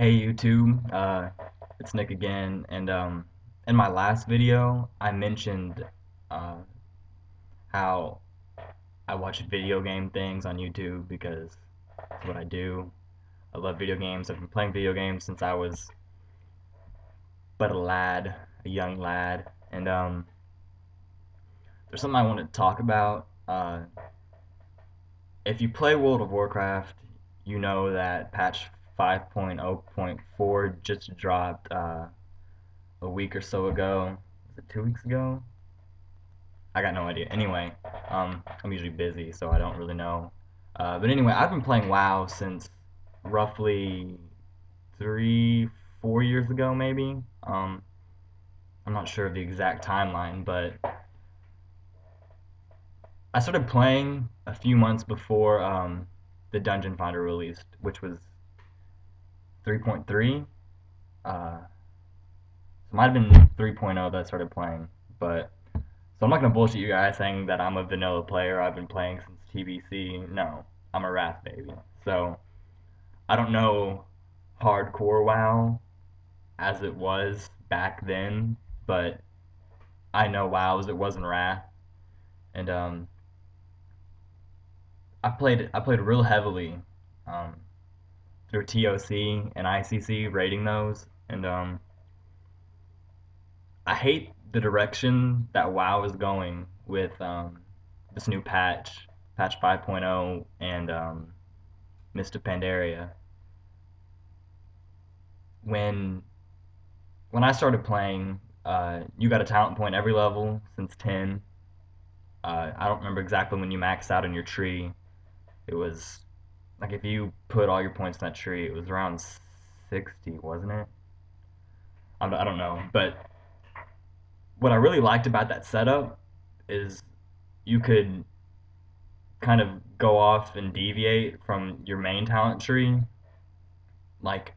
Hey YouTube, it's Nick again, and in my last video I mentioned uh, how I watch video game things on YouTube because it's what I do. I love video games. I've been playing video games since I was but a young lad, and there's something I want to talk about. If you play World of Warcraft, you know that patch 5.0.4 just dropped a week or so ago. Was it 2 weeks ago? I got no idea. Anyway, I'm usually busy, so I don't really know. But anyway, I've been playing WoW since roughly 3, 4 years ago, maybe. I'm not sure of the exact timeline, but I started playing a few months before the Dungeon Finder released, which was 3.3. So it might have been 3.0 that I started playing, but so I'm not gonna bullshit you guys saying that I'm a vanilla player. I've been playing since TBC. No, I'm a Wrath baby. So I don't know hardcore WoW as it was back then, but I know WoW as it was in Wrath, and I played real heavily um, through TOC and ICC rating those, and I hate the direction that WoW is going with this new patch 5.0, and Mr. Pandaria. When when I started playing, you got a talent point every level since 10. I don't remember exactly when you maxed out in your tree. It was like if you put all your points in that tree, it was around 60, wasn't it? I don't know, but what I really liked about that setup is you could kind of go off and deviate from your main talent tree. Like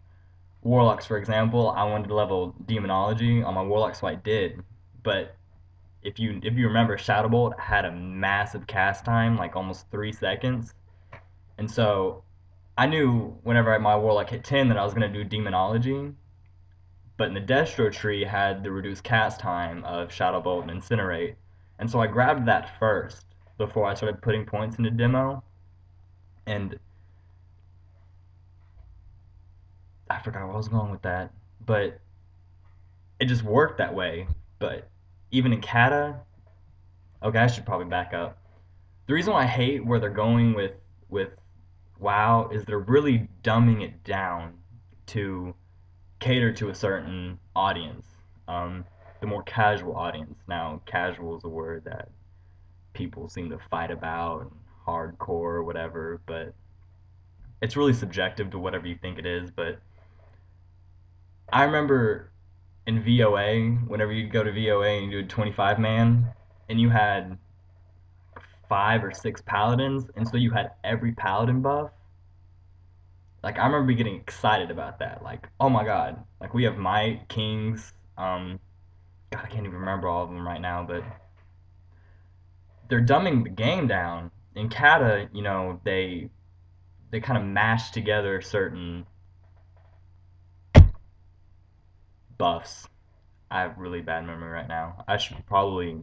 Warlocks, for example, I wanted to level Demonology on my Warlock, so I did. But if you remember, Shadowbolt had a massive cast time, like almost 3 seconds, and so I knew whenever my Warlock hit 10 that I was gonna do Demonology. But in the Destro tree had the reduced cast time of Shadowbolt and Incinerate, and so I grabbed that first before I started putting points into demo, and I forgot where I was going with that, but it just worked that way. But even in Kata, okay, I should probably back up. The reason why I hate where they're going with WoW is they're really dumbing it down to cater to a certain audience, the more casual audience. Now, casual is a word that people seem to fight about, hardcore or whatever, but it's really subjective to whatever you think it is. But I remember in VOA, whenever you'd go to VOA and you do a 25 man, and you had 5 or 6 paladins, and so you had every paladin buff. Like I remember getting excited about that. Like, oh my god, like we have might, kings, God, I can't even remember all of them right now, but they're dumbing the game down. In Kata, they kind of mash together certain buffs. I have really bad memory right now. I should probably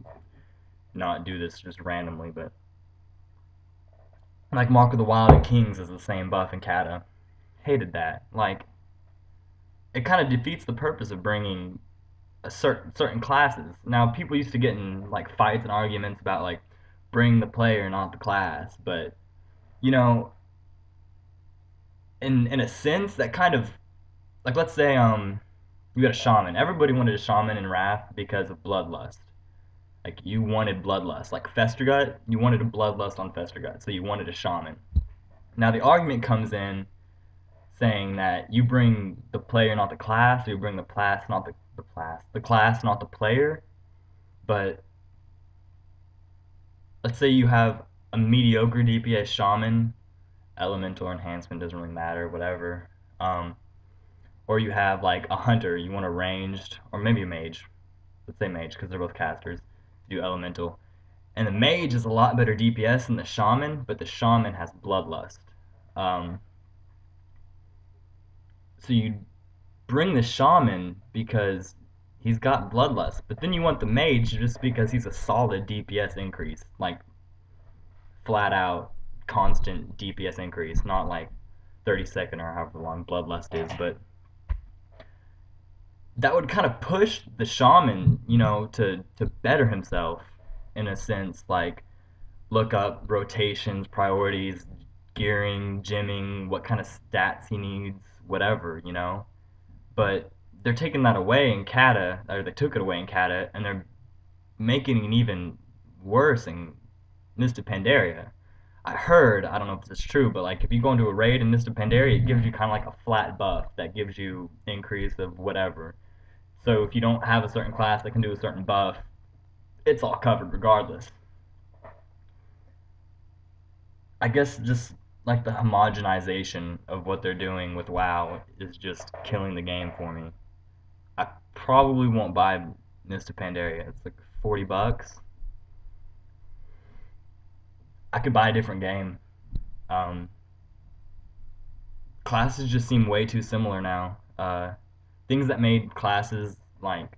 not do this just randomly, but like Mark of the Wild and Kings is the same buff in Kata. Hated that. Like it kind of defeats the purpose of bringing a certain classes. Now people used to get in like fights and arguments about like bring the player, not the class, but you know, in a sense that kind of like let's say you got a shaman. Everybody wanted a shaman in Wrath because of bloodlust. Like you wanted bloodlust. Like Festergut, you wanted a bloodlust on Festergut, so you wanted a shaman. Now the argument comes in saying that you bring the player not the class, or you bring the class not the class not the player. But let's say you have a mediocre DPS shaman, elemental or enhancement doesn't really matter, whatever. Or you have like a hunter, you want a ranged, or maybe a mage. Let's say mage because they're both casters. Do elemental, and the mage is a lot better DPS than the shaman, but the shaman has bloodlust. Um, so bring the shaman because he's got bloodlust, but then you want the mage just because he's a solid DPS increase, like flat out constant DPS increase, not like 30-second or however long bloodlust is, but that would kind of push the shaman, to better himself in a sense, like look up rotations, priorities, gearing, gymming, what kind of stats he needs, whatever. But they're taking that away in Kata, or they took it away in Kata, and they're making it even worse in Mr. Pandaria. I heard, I don't know if this is true, but like if you go into a raid in Mr. Pandaria, it gives you kind of like a flat buff that gives you increase of whatever. So if you don't have a certain class that can do a certain buff, it's all covered regardless. I guess just like the homogenization of what they're doing with WoW is just killing the game for me. I probably won't buy Mr. Pandaria. It's like $40. I could buy a different game. Um, Classes just seem way too similar now. Things that made classes like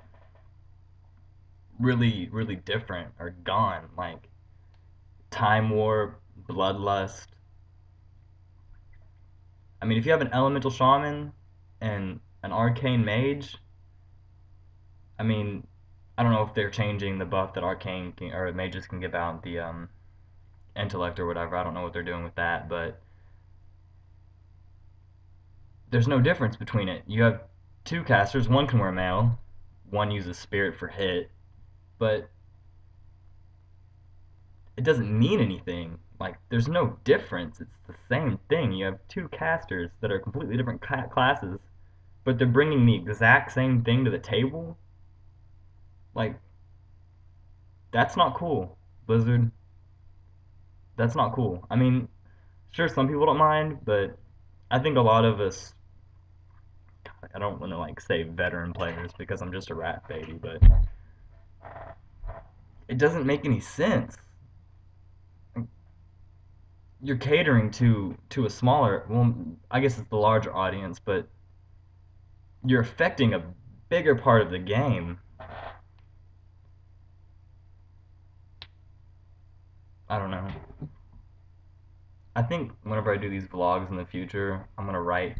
really, really different are gone. Like Time Warp, Bloodlust. I mean, if you have an Elemental Shaman and an Arcane Mage, I mean, I don't know if they're changing the buff that Arcane can, or mages can give out the intellect or whatever. I don't know what they're doing with that, but there's no difference between it. You have two casters. One can wear mail. One uses spirit for hit, but it doesn't mean anything. Like there's no difference. It's the same thing. You have two casters that are completely different classes, but they're bringing the exact same thing to the table. Like that's not cool, Blizzard. That's not cool. I mean, sure, some people don't mind, but I think a lot of us, I don't want to like say veteran players because I'm just a rat baby, but it doesn't make any sense. You're catering to a smaller, well, I guess it's the larger audience, but you're affecting a bigger part of the game. I don't know. I think whenever I do these vlogs in the future, I'm gonna write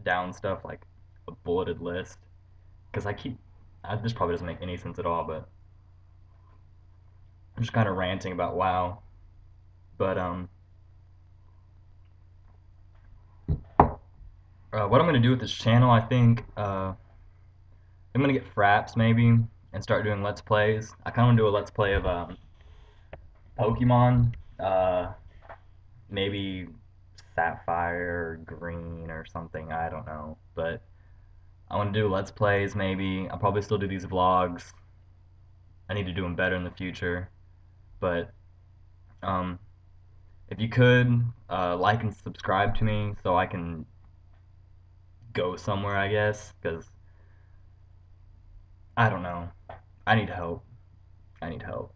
down stuff like a bulleted list because this probably doesn't make any sense at all, but I'm just kind of ranting about WoW. But what I'm gonna do with this channel, I think I'm gonna get fraps maybe and start doing let's plays. I kind of want to do a let's play of Pokemon, maybe Sapphire or Green or something. I don't know, but I want to do let's plays maybe. I'll probably still do these vlogs. I need to do them better in the future, but um, if you could like and subscribe to me so I can go somewhere, I guess, because I don't know. I need help. I need help.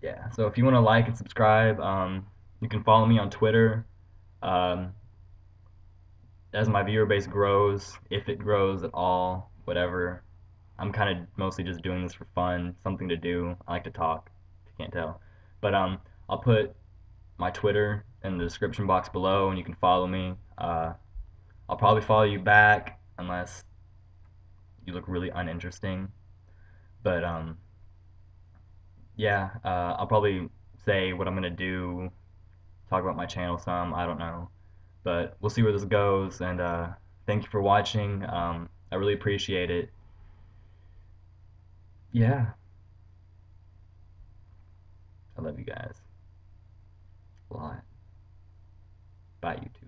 Yeah. So if you want to like and subscribe, you can follow me on Twitter. Um, as my viewer base grows, if it grows at all, whatever. I'm kind of mostly just doing this for fun, something to do. I like to talk, if you can't tell. But I'll put my Twitter in the description box below, and you can follow me. I'll probably follow you back unless you look really uninteresting. But yeah, I'll probably say what I'm gonna do, talk about my channel some. I don't know, but we'll see where this goes. And thank you for watching. I really appreciate it. Yeah, I love you guys a lot. Bye, YouTube.